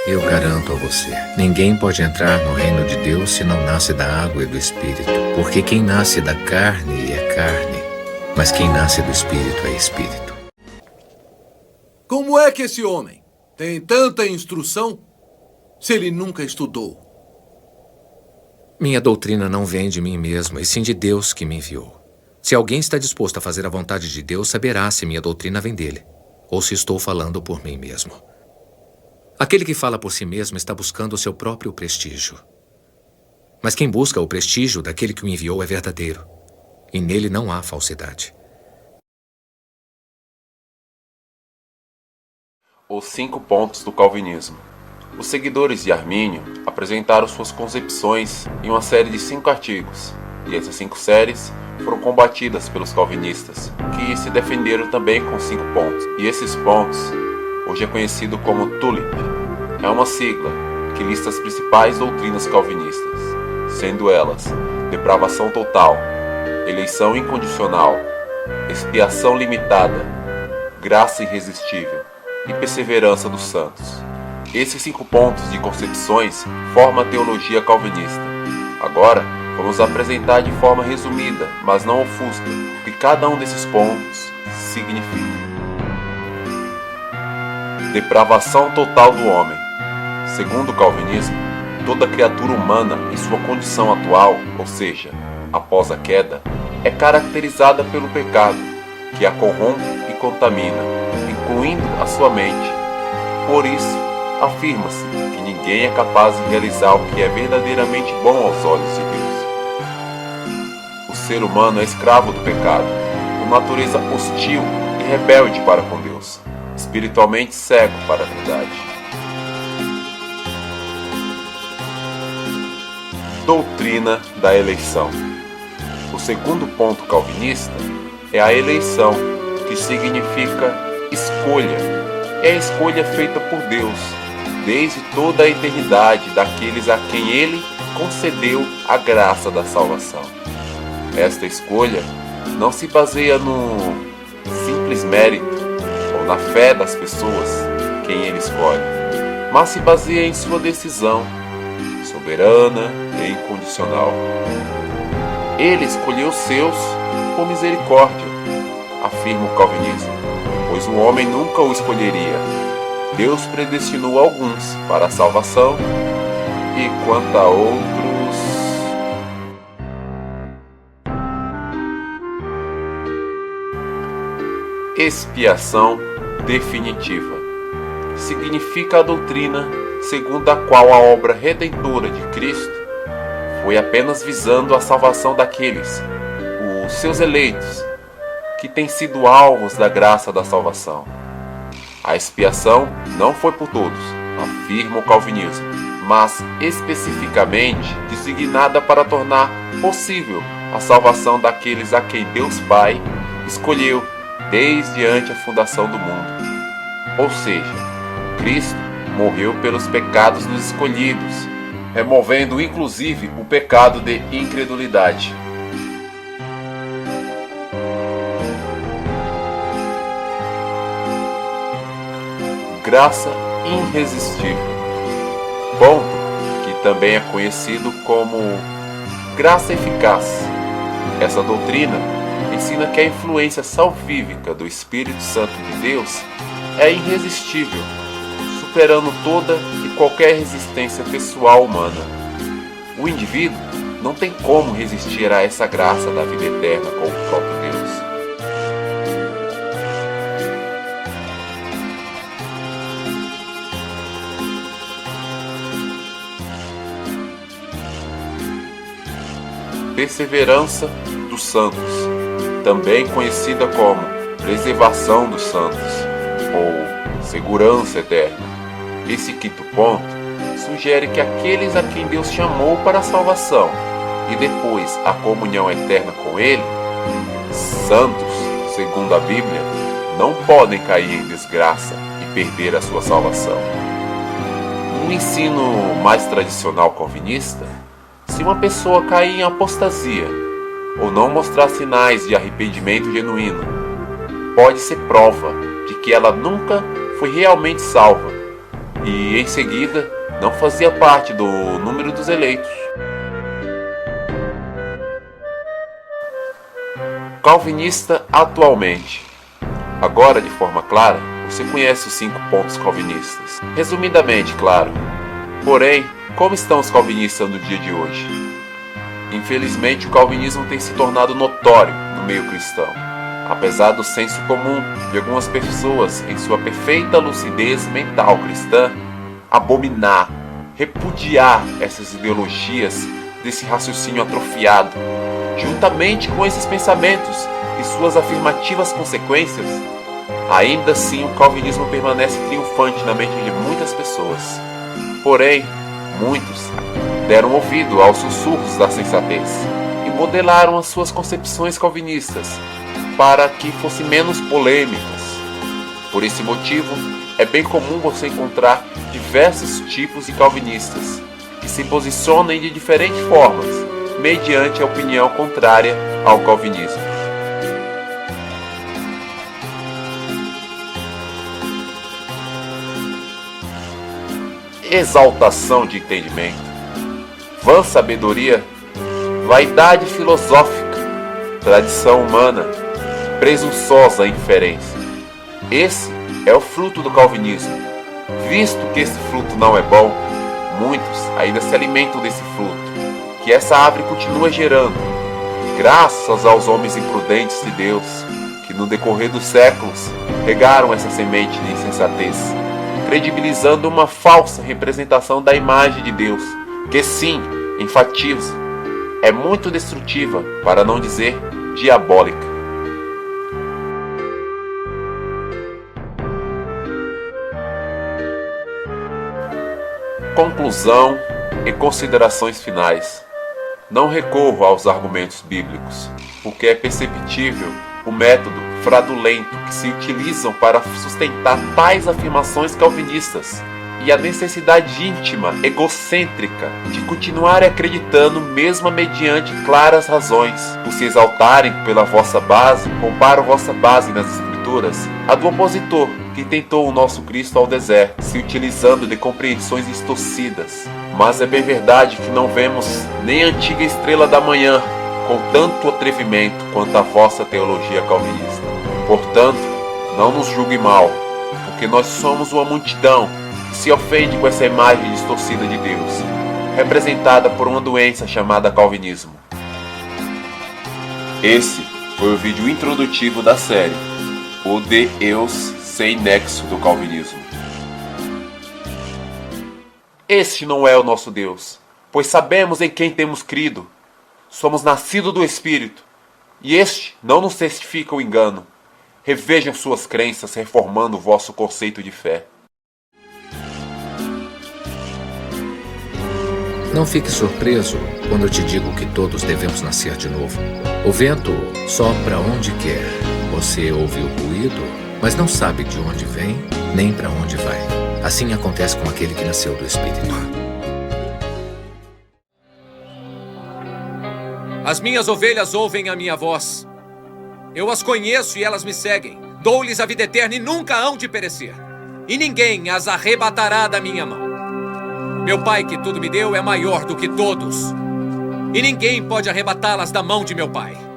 Eu garanto a você, ninguém pode entrar no reino de Deus se não nasce da água e do Espírito. Porque quem nasce da carne é carne, mas quem nasce do Espírito é Espírito. Como é que esse homem tem tanta instrução se ele nunca estudou? Minha doutrina não vem de mim mesmo, e sim de Deus que me enviou. Se alguém está disposto a fazer a vontade de Deus, saberá se minha doutrina vem dele, ou se estou falando por mim mesmo. Aquele que fala por si mesmo está buscando o seu próprio prestígio. Mas quem busca o prestígio daquele que o enviou é verdadeiro, e nele não há falsidade. Os 5 pontos do calvinismo. Os seguidores de Armínio apresentaram suas concepções em uma série de 5 artigos, e essas 5 séries foram combatidas pelos calvinistas, que se defenderam também com 5 pontos. E esses pontos hoje é conhecido como TULIP. É uma sigla que lista as principais doutrinas calvinistas, sendo elas depravação total, eleição incondicional, expiação limitada, graça irresistível e perseverança dos santos. Esses 5 pontos de concepções formam a teologia calvinista. Agora, vamos apresentar de forma resumida, mas não ofusca, o que cada um desses pontos significa. Depravação total do homem. Segundo o calvinismo, toda criatura humana em sua condição atual, ou seja, após a queda, é caracterizada pelo pecado, que a corrompe e contamina, incluindo a sua mente. Por isso, afirma-se que ninguém é capaz de realizar o que é verdadeiramente bom aos olhos de Deus. O ser humano é escravo do pecado, por natureza hostil e rebelde para com Deus, espiritualmente cego para a verdade. Doutrina da eleição. O segundo ponto calvinista é a eleição, que significa escolha. É a escolha feita por Deus, desde toda a eternidade, daqueles a quem Ele concedeu a graça da salvação. Esta escolha não se baseia no simples mérito ou na fé das pessoas, quem Ele escolhe, mas se baseia em sua decisão soberana e incondicional. Ele escolheu os seus por misericórdia, afirma o calvinismo, pois o homem nunca o escolheria. Deus predestinou alguns para a salvação, e quanto a outros... Expiação definitiva. Significa a doutrina segundo a qual a obra redentora de Cristo foi apenas visando a salvação daqueles, os seus eleitos, que têm sido alvos da graça da salvação. A expiação não foi por todos, afirma o calvinismo, mas especificamente designada para tornar possível a salvação daqueles a quem Deus Pai escolheu desde antes a fundação do mundo. Ou seja, Cristo morreu pelos pecados dos escolhidos, removendo inclusive o pecado de incredulidade. Graça irresistível. Ponto que também é conhecido como graça eficaz. Essa doutrina ensina que a influência salvífica do Espírito Santo de Deus é irresistível, superando toda e qualquer resistência pessoal humana. O indivíduo não tem como resistir a essa graça da vida eterna com o próprio Deus. Perseverança dos santos, também conhecida como preservação dos santos ou segurança eterna. Esse 5º ponto sugere que aqueles a quem Deus chamou para a salvação e depois a comunhão eterna com Ele, santos, segundo a Bíblia, não podem cair em desgraça e perder a sua salvação. No ensino mais tradicional calvinista, se uma pessoa cair em apostasia ou não mostrar sinais de arrependimento genuíno, pode ser prova de que ela nunca foi realmente salva. e, em seguida, não fazia parte do número dos eleitos. Calvinista atualmente. Agora, de forma clara, você conhece os 5 pontos calvinistas. Resumidamente, claro. Porém, como estão os calvinistas no dia de hoje? Infelizmente, o calvinismo tem se tornado notório no meio cristão, apesar do senso comum de algumas pessoas, em sua perfeita lucidez mental cristã, abominar, repudiar essas ideologias desse raciocínio atrofiado. Juntamente com esses pensamentos e suas afirmativas consequências, ainda assim o calvinismo permanece triunfante na mente de muitas pessoas. Porém, muitos deram ouvido aos sussurros da sensatez e modelaram as suas concepções calvinistas para que fossem menos polêmicas. Por esse motivo, é bem comum você encontrar diversos tipos de calvinistas que se posicionam de diferentes formas, mediante a opinião contrária ao calvinismo. Exaltação de entendimento, vã sabedoria, vaidade filosófica, tradição humana, presunçosa inferência. Esse é o fruto do calvinismo. Visto que esse fruto não é bom, muitos ainda se alimentam desse fruto, que essa árvore continua gerando, graças aos homens imprudentes de Deus, que no decorrer dos séculos regaram essa semente de insensatez, credibilizando uma falsa representação da imagem de Deus, que sim, enfatizo, é muito destrutiva, para não dizer diabólica. Conclusão e considerações finais. Não recorro aos argumentos bíblicos, porque é perceptível o método fraudulento que se utilizam para sustentar tais afirmações calvinistas e a necessidade íntima, egocêntrica, de continuar acreditando mesmo mediante claras razões. Por se exaltarem pela vossa base, comparam vossa base nas Escrituras a do opositor que tentou o nosso Cristo ao deserto, se utilizando de compreensões distorcidas. Mas é bem verdade que não vemos nem a antiga estrela da manhã com tanto atrevimento quanto a vossa teologia calvinista. Portanto, não nos julgue mal, porque nós somos uma multidão que se ofende com essa imagem distorcida de Deus, representada por uma doença chamada calvinismo. Esse foi o vídeo introdutivo da série O Deus sem nexo do calvinismo. Este não é o nosso Deus, pois sabemos em quem temos crido. Somos nascidos do Espírito, e este não nos testifica o engano. Revejam suas crenças, reformando o vosso conceito de fé. Não fique surpreso quando eu te digo que todos devemos nascer de novo. O vento sopra onde quer. Você ouve o ruído, mas não sabe de onde vem, nem para onde vai. Assim acontece com aquele que nasceu do Espírito. As minhas ovelhas ouvem a minha voz. Eu as conheço e elas me seguem. Dou-lhes a vida eterna e nunca hão de perecer. E ninguém as arrebatará da minha mão. Meu Pai que tudo me deu é maior do que todos. E ninguém pode arrebatá-las da mão de meu Pai.